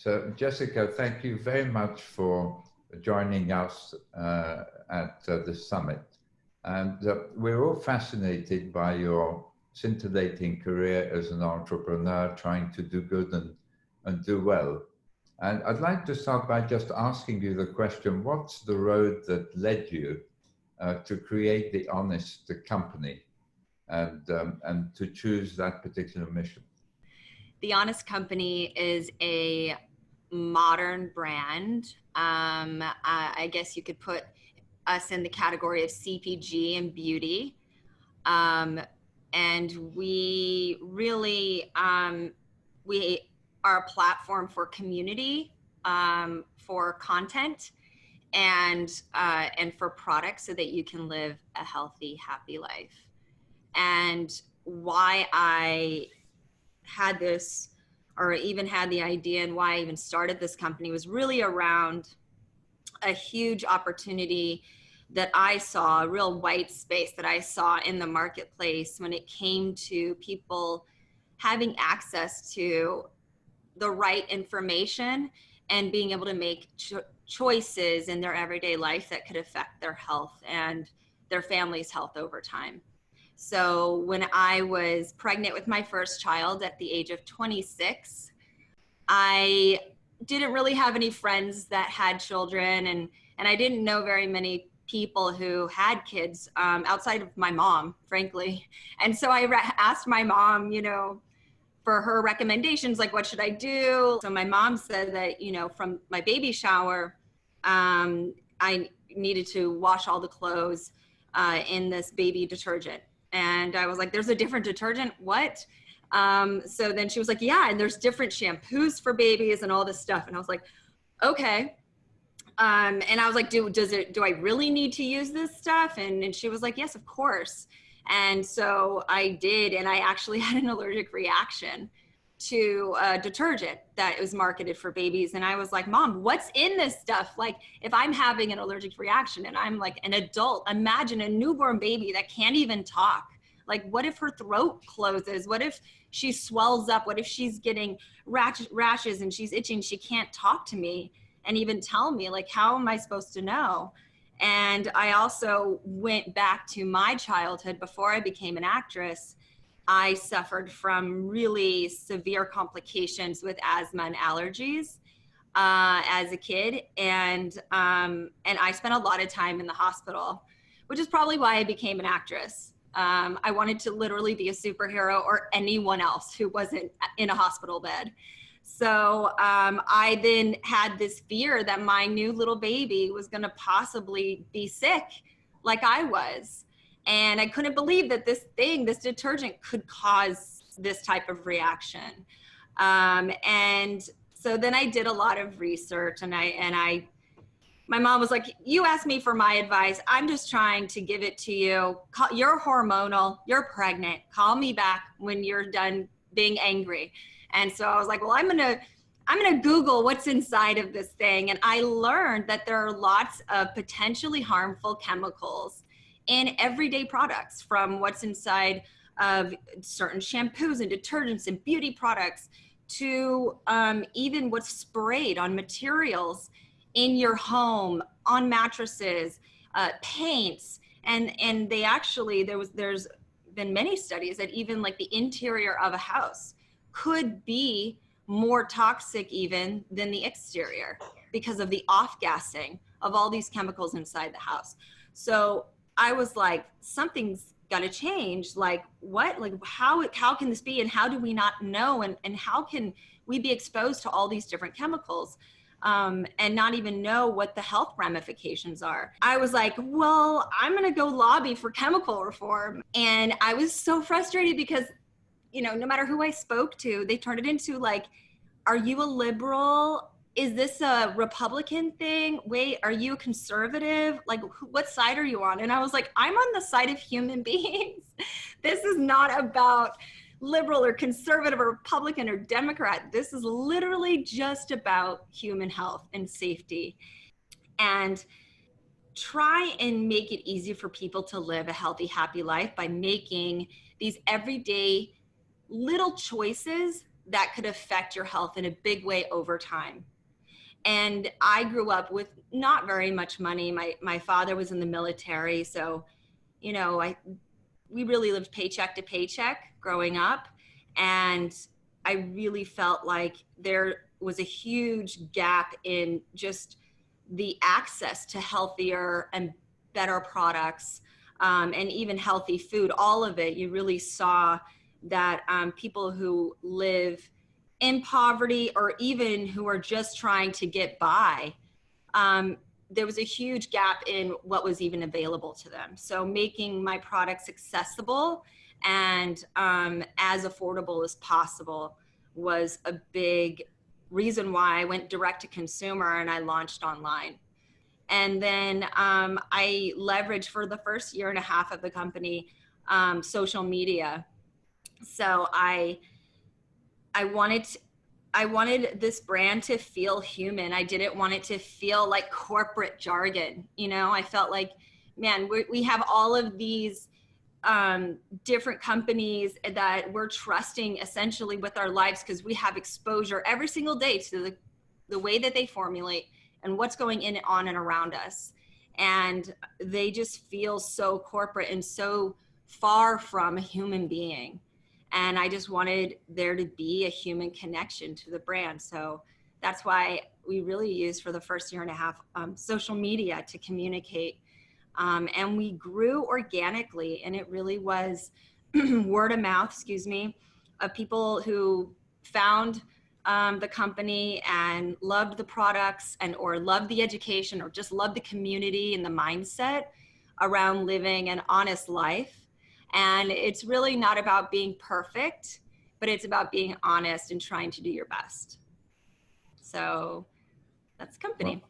So, Jessica, thank you very much for joining us at this summit. And we're all fascinated by your scintillating career as an entrepreneur, trying to do good and do well. And I'd like to start by just asking you the question, what's the road that led you to create the Honest company and to choose that particular mission? The Honest Company is a modern brand. I guess you could put us in the category of CPG and beauty. And we really, we are a platform for community, for content, and for products so that you can live a healthy, happy life. And why I had this, or even had the idea, and why I even started this company was really around a huge opportunity that I saw, a real white space that I saw in the marketplace when it came to people having access to the right information and being able to make choices in their everyday life that could affect their health and their family's health over time. So when I was pregnant with my first child at the age of 26, I didn't really have any friends that had children, and I didn't know very many people who had kids outside of my mom, frankly. And so I asked my mom, for her recommendations, like, what should I do? So my mom said that, from my baby shower, I needed to wash all the clothes in this baby detergent. And I was like, there's a different detergent? What? So then she was like, yeah, and there's different shampoos for babies and all this stuff. And I was like, okay. And I was like, do I really need to use this stuff? And she was like, yes, of course. And so I did. And I actually had an allergic reaction to a detergent that was marketed for babies. And I was like, Mom, what's in this stuff? Like, if I'm having an allergic reaction and I'm like an adult, imagine a newborn baby that can't even talk. Like, what if her throat closes? What if she swells up? What if she's getting rashes and she's itching? She can't talk to me and even tell me, like, how am I supposed to know? And I also went back to my childhood before I became an actress. I suffered from really severe complications with asthma and allergies as a kid. And I spent a lot of time in the hospital, which is probably why I became an actress. I wanted to literally be a superhero or anyone else who wasn't in a hospital bed. So I then had this fear that my new little baby was going to possibly be sick like I was. And I couldn't believe that this detergent could cause this type of reaction. And so then I did a lot of research, and my mom was like, you asked me for my advice. I'm just trying to give it to you. You're hormonal, you're pregnant. Call me back when you're done being angry. And so I was like, well, I'm gonna Google what's inside of this thing. And I learned that there are lots of potentially harmful chemicals in everyday products, from what's inside of certain shampoos and detergents and beauty products to even what's sprayed on materials in your home, on mattresses, paints. And they actually, there's been many studies that even like the interior of a house could be more toxic even than the exterior because of the off-gassing of all these chemicals inside the house. So I was like, something's got to change. Like, what? Like, how can this be? And how do we not know? And how can we be exposed to all these different chemicals and not even know what the health ramifications are? I was like, well, I'm going to go lobby for chemical reform. And I was so frustrated because, no matter who I spoke to, they turned it into like, are you a liberal? Is this a Republican thing? Wait, are you a conservative? Like, what side are you on? And I was like, I'm on the side of human beings. This is not about liberal or conservative or Republican or Democrat. This is literally just about human health and safety. And try and make it easy for people to live a healthy, happy life by making these everyday little choices that could affect your health in a big way over time. And I grew up with not very much money. My father was in the military, so you know, we really lived paycheck to paycheck growing up, and I really felt like there was a huge gap in just the access to healthier and better products, and even healthy food. All of it, you really saw that people who live in poverty or even who are just trying to get by, there was a huge gap in what was even available to them. So making my products accessible and as affordable as possible was a big reason why I went direct to consumer and I launched online. And then I leveraged for the first year and a half of the company social media. So I wanted this brand to feel human. I didn't want it to feel like corporate jargon. You know, I felt like, man, we have all of these different companies that we're trusting essentially with our lives because we have exposure every single day to the way that they formulate and what's going in on and around us. And they just feel so corporate and so far from a human being. And I just wanted there to be a human connection to the brand. So that's why we really used for the first year and a half social media to communicate. And we grew organically, and it really was word of mouth, of people who found the company and loved the products and or loved the education or just loved the community and the mindset around living an honest life. And it's really not about being perfect, but it's about being honest and trying to do your best. So that's company.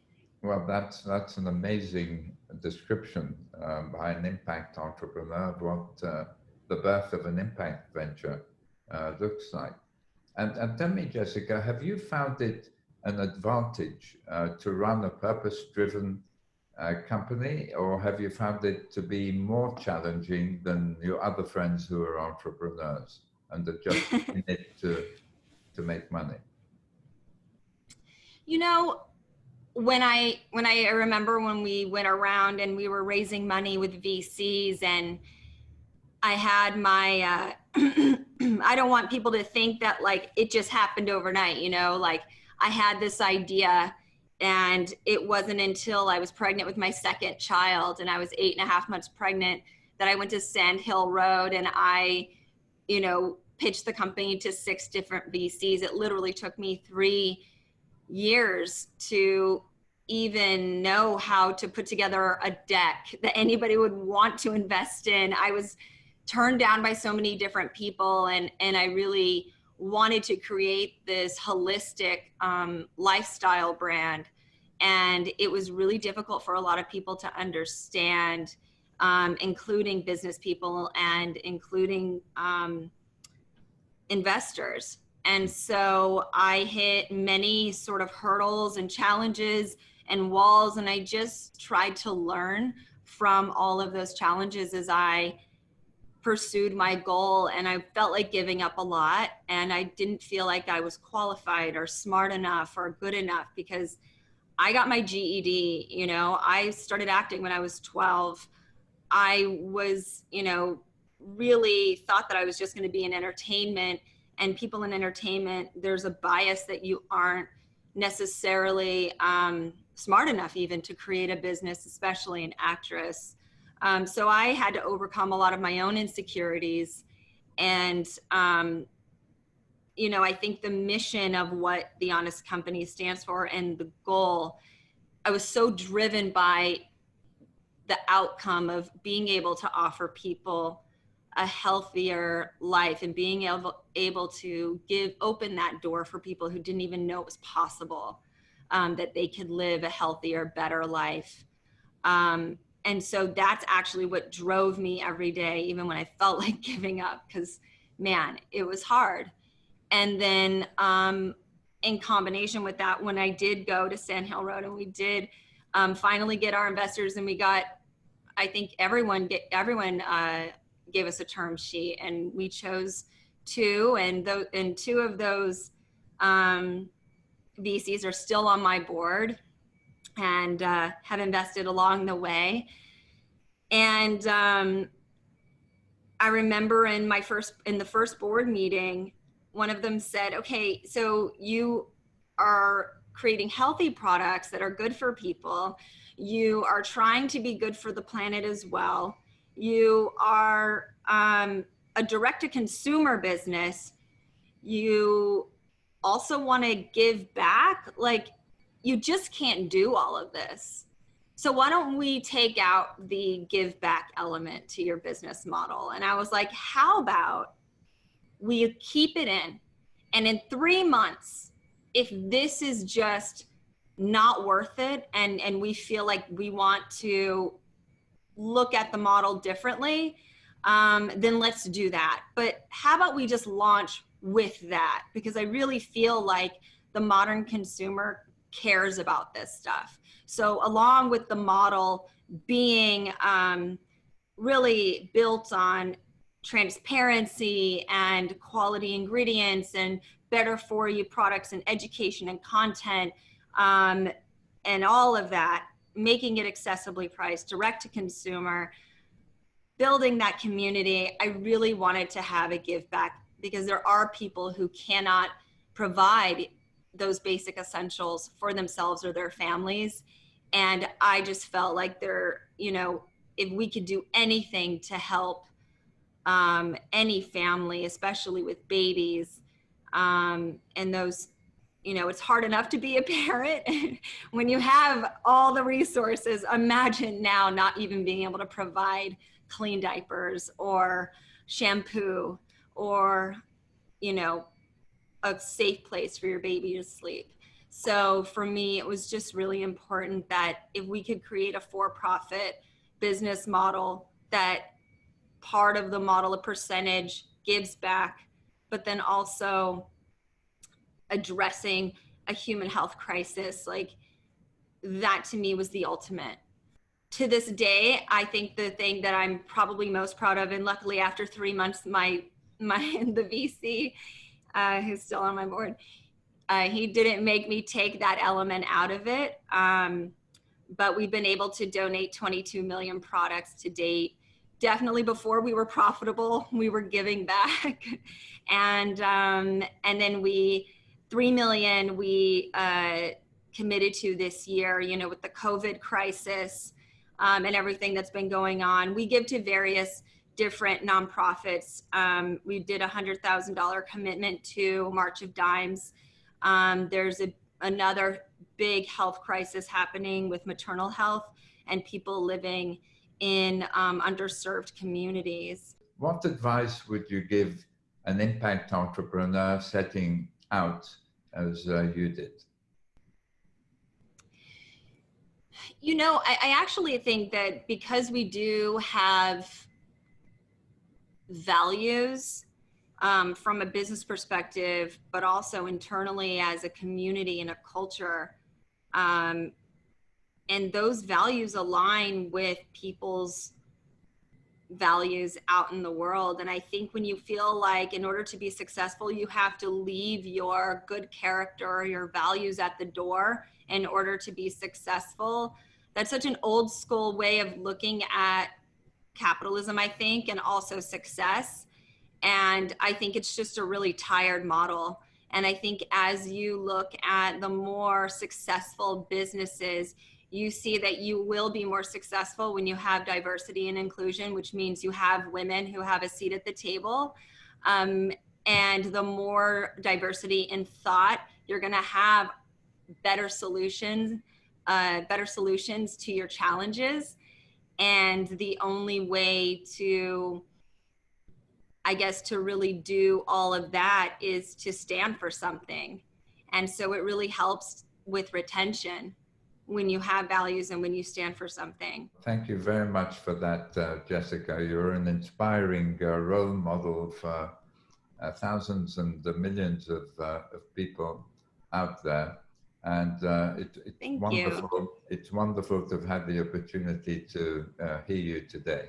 Well, that's an amazing description by an impact entrepreneur of what the birth of an impact venture looks like. And tell me, Jessica, have you found it an advantage to run a purpose-driven company, or have you found it to be more challenging than your other friends who are entrepreneurs and are just in it to make money? You know, when I remember when we went around and we were raising money with VCs, and I had my I don't want people to think that like it just happened overnight, you know, like I had this idea. And it wasn't until I was pregnant with my second child and I was 8.5 months pregnant that I went to Sand Hill Road and I, you know, pitched the company to 6 different VCs. It literally took me 3 years to even know how to put together a deck that anybody would want to invest in. I was turned down by so many different people, and I really wanted to create this holistic lifestyle brand. And it was really difficult for a lot of people to understand, including business people and including investors. And so I hit many sort of hurdles and challenges and walls, and I just tried to learn from all of those challenges as I pursued my goal. And I felt like giving up a lot, and I didn't feel like I was qualified or smart enough or good enough because I got my GED. You know, I started acting when I was 12. I was, you know, really thought that I was just going to be in entertainment, and people in entertainment, there's a bias that you aren't necessarily smart enough even to create a business, especially an actress. So I had to overcome a lot of my own insecurities. And, you know, I think the mission of what The Honest Company stands for and the goal, I was so driven by the outcome of being able to offer people a healthier life and being able to open that door for people who didn't even know it was possible, that they could live a healthier, better life. And so that's actually what drove me every day, even when I felt like giving up, because man, it was hard. And then in combination with that, when I did go to Sand Hill Road and we did finally get our investors, and we got, I think everyone gave us a term sheet, and we chose two, and two of those VCs are still on my board and have invested along the way. And I remember in the first board meeting, one of them said, okay, so you are creating healthy products that are good for people. You are trying to be good for the planet as well. You are a direct-to-consumer business. You also want to give back. Like, you just can't do all of this. So why don't we take out the give back element to your business model? And I was like, how about we keep it in? And in 3 months, if this is just not worth it, and we feel like we want to look at the model differently, then let's do that. But how about we just launch with that? Because I really feel like the modern consumer cares about this stuff. So along with the model being really built on transparency and quality ingredients and better for you products and education and content, and all of that, making it accessibly priced, direct to consumer, building that community, I really wanted to have a give back, because there are people who cannot provide those basic essentials for themselves or their families. And I just felt like if we could do anything to help any family, especially with babies, and those, it's hard enough to be a parent when you have all the resources. Imagine now not even being able to provide clean diapers or shampoo or, a safe place for your baby to sleep. So for me, it was just really important that if we could create a for-profit business model, that part of the model, a percentage, gives back, but then also addressing a human health crisis, like that to me was the ultimate. To this day, I think the thing that I'm probably most proud of, and luckily after 3 months, the VC, who's still on my board, he didn't make me take that element out of it. But we've been able to donate 22 million products to date. Definitely before we were profitable, we were giving back. And then 3 million we committed to this year, with the COVID crisis and everything that's been going on. We give to various different nonprofits. We did $100,000 commitment to March of Dimes. There's another big health crisis happening with maternal health and people living in underserved communities. What advice would you give an impact entrepreneur setting out as you did? I actually think that because we do have values from a business perspective, but also internally as a community and a culture, and those values align with people's values out in the world. And I think when you feel like in order to be successful, you have to leave your good character, your values at the door in order to be successful. That's such an old school way of looking at capitalism, I think, and also success. And I think it's just a really tired model. And I think as you look at the more successful businesses, you see that you will be more successful when you have diversity and inclusion, which means you have women who have a seat at the table. And the more diversity in thought, you're going to have better solutions to your challenges. And the only way to, I guess, to really do all of that is to stand for something. And so it really helps with retention when you have values and when you stand for something. Thank you very much for that, Jessica. You're an inspiring role model for thousands and millions of people out there. And it's wonderful. It's wonderful to have had the opportunity to hear you today.